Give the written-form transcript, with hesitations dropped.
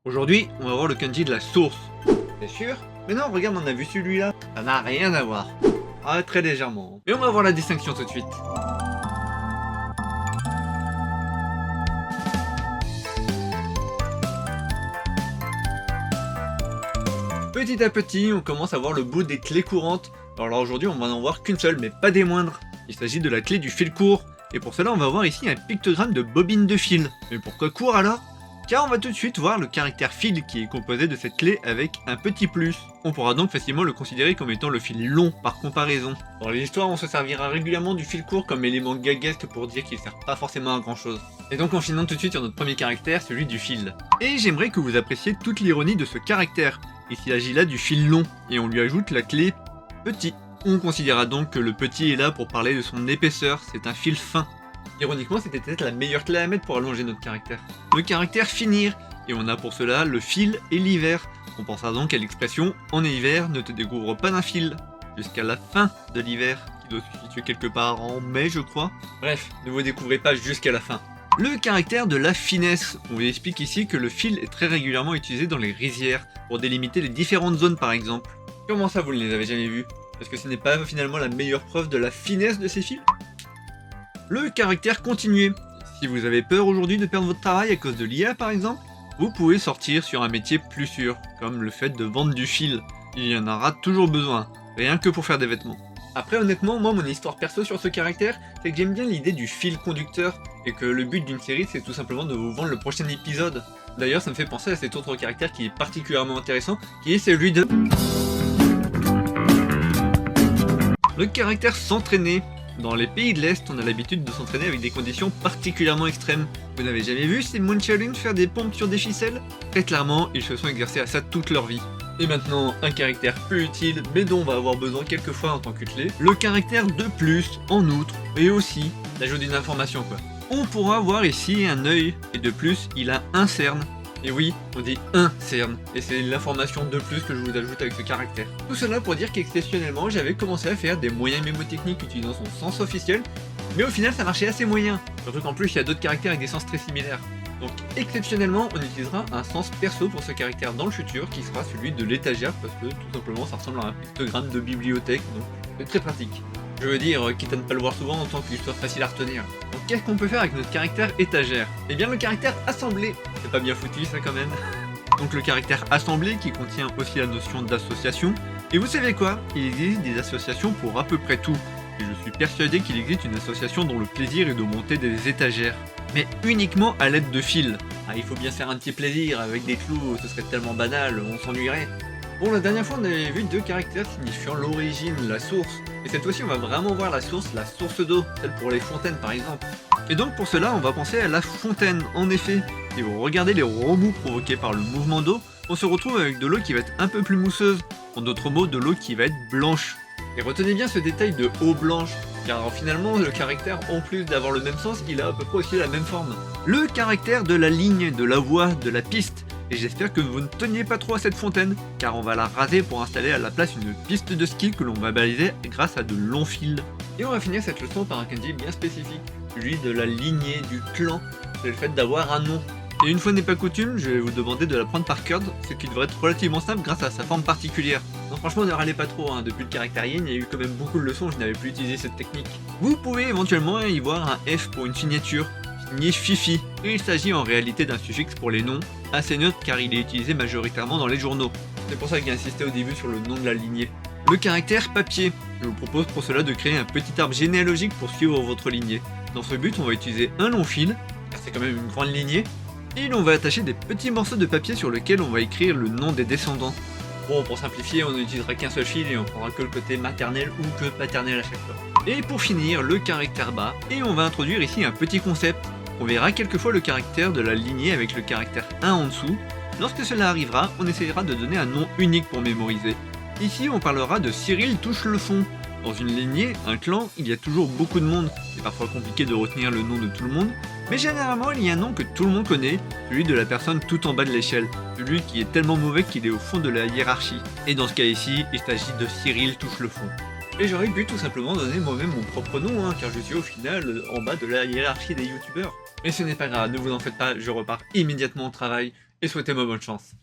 Aujourd'hui, on va voir le kanji de la source. C'est sûr? Mais non, regarde, on a vu celui-là. Ça n'a rien à voir. Ah, très légèrement. Mais on va voir la distinction tout de suite. Petit à petit, on commence à voir le bout des clés courantes. Alors là, aujourd'hui, on va en voir qu'une seule, mais pas des moindres. Il s'agit de la clé du fil court. Et pour cela, on va voir ici un pictogramme de bobine de fil. Mais pourquoi court alors? Car on va tout de suite voir le caractère fil qui est composé de cette clé avec un petit plus. On pourra donc facilement le considérer comme étant le fil long par comparaison. Dans l'histoire, on se servira régulièrement du fil court comme élément gaguesque pour dire qu'il sert pas forcément à grand chose. Et donc enchaînons tout de suite sur notre premier caractère, celui du fil. Et j'aimerais que vous appréciez toute l'ironie de ce caractère. Il s'agit là du fil long, et on lui ajoute la clé petit. On considérera donc que le petit est là pour parler de son épaisseur, c'est un fil fin. Ironiquement, c'était peut-être la meilleure clé à mettre pour allonger notre caractère. Le caractère finir, et on a pour cela le fil et l'hiver. On pensera donc à l'expression « en hiver, ne te découvre pas d'un fil » jusqu'à la fin de l'hiver, qui doit se situer quelque part en mai, je crois. Bref, ne vous découvrez pas jusqu'à la fin. Le caractère de la finesse. On vous explique ici que le fil est très régulièrement utilisé dans les rizières, pour délimiter les différentes zones par exemple. Comment ça, vous ne les avez jamais vus? Parce que ce n'est pas finalement la meilleure preuve de la finesse de ces fils? Le caractère continué. Si vous avez peur aujourd'hui de perdre votre travail à cause de l'IA par exemple, vous pouvez sortir sur un métier plus sûr, comme le fait de vendre du fil. Il y en aura toujours besoin, rien que pour faire des vêtements. Après honnêtement, moi mon histoire perso sur ce caractère, c'est que j'aime bien l'idée du fil conducteur, et que le but d'une série c'est tout simplement de vous vendre le prochain épisode. D'ailleurs ça me fait penser à cet autre caractère qui est particulièrement intéressant, qui est celui de... le caractère s'entraîner. Dans les pays de l'Est, on a l'habitude de s'entraîner avec des conditions particulièrement extrêmes. Vous n'avez jamais vu ces Moon Challenge faire des pompes sur des ficelles? Très clairement, ils se sont exercés à ça toute leur vie. Et maintenant, un caractère plus utile, mais dont on va avoir besoin quelquefois en tant que clé, le caractère de plus, en outre, et aussi l'ajout d'une information quoi. On pourra voir ici un œil, et de plus, il a un cerne. Et oui, on dit un cerne, et c'est l'information de plus que je vous ajoute avec ce caractère. Tout cela pour dire qu'exceptionnellement, j'avais commencé à faire des moyens mémotechniques utilisant son sens officiel, mais au final ça marchait assez moyen. Surtout qu'en plus il y a d'autres caractères avec des sens très similaires. Donc exceptionnellement, on utilisera un sens perso pour ce caractère dans le futur, qui sera celui de l'étagère, parce que tout simplement ça ressemble à un pictogramme de bibliothèque, donc c'est très pratique. Je veux dire, quitte à ne pas le voir souvent, autant qu'il soit facile à retenir. Donc qu'est-ce qu'on peut faire avec notre caractère étagère? Eh bien le caractère assemblé. C'est pas bien foutu ça quand même. Donc le caractère assemblé qui contient aussi la notion d'association. Et vous savez quoi? Il existe des associations pour à peu près tout. Et je suis persuadé qu'il existe une association dont le plaisir est de monter des étagères. Mais uniquement à l'aide de fils. Ah, il faut bien faire un petit plaisir, avec des clous, ce serait tellement banal, on s'ennuierait. Bon, la dernière fois on avait vu deux caractères signifiant l'origine, la source. Et cette fois-ci on va vraiment voir la source d'eau, celle pour les fontaines par exemple. Et donc pour cela on va penser à la fontaine, en effet. Si vous regardez les remous provoqués par le mouvement d'eau, on se retrouve avec de l'eau qui va être un peu plus mousseuse. En d'autres mots, de l'eau qui va être blanche. Et retenez bien ce détail de eau blanche, car finalement le caractère, en plus d'avoir le même sens, il a à peu près aussi la même forme. Le caractère de la ligne, de la voie, de la piste. Et j'espère que vous ne teniez pas trop à cette fontaine, car on va la raser pour installer à la place une piste de ski que l'on va baliser grâce à de longs fils. Et on va finir cette leçon par un kanji bien spécifique, celui de la lignée, du clan, c'est le fait d'avoir un nom. Et une fois n'est pas coutume, je vais vous demander de l'apprendre par cœur, ce qui devrait être relativement simple grâce à sa forme particulière. Non franchement ne râlez pas trop, hein. Depuis le caractère yin, il y a eu quand même beaucoup de leçons où je n'avais plus utilisé cette technique. Vous pouvez éventuellement y voir un F pour une signature, signé Fifi. Et il s'agit en réalité d'un suffixe pour les noms, assez neutre car il est utilisé majoritairement dans les journaux. C'est pour ça que j'ai insisté au début sur le nom de la lignée. Le caractère papier. Je vous propose pour cela de créer un petit arbre généalogique pour suivre votre lignée. Dans ce but, on va utiliser un long fil, car c'est quand même une grande lignée, et l'on va attacher des petits morceaux de papier sur lesquels on va écrire le nom des descendants. Bon, pour simplifier, on n'utilisera qu'un seul fil et on prendra que le côté maternel ou que paternel à chaque fois. Et pour finir, le caractère bas, et on va introduire ici un petit concept. On verra quelquefois le caractère de la lignée avec le caractère 1 en dessous. Lorsque cela arrivera, on essaiera de donner un nom unique pour mémoriser. Ici, on parlera de Cyril touche le fond. Dans une lignée, un clan, il y a toujours beaucoup de monde. C'est parfois compliqué de retenir le nom de tout le monde, mais généralement il y a un nom que tout le monde connaît, celui de la personne tout en bas de l'échelle, celui qui est tellement mauvais qu'il est au fond de la hiérarchie. Et dans ce cas ici, il s'agit de Cyril touche le fond. Et j'aurais pu tout simplement donner moi-même mon propre nom, hein, car je suis au final en bas de la hiérarchie des youtubeurs. Mais ce n'est pas grave, ne vous en faites pas, je repars immédiatement au travail, et souhaitez-moi bonne chance.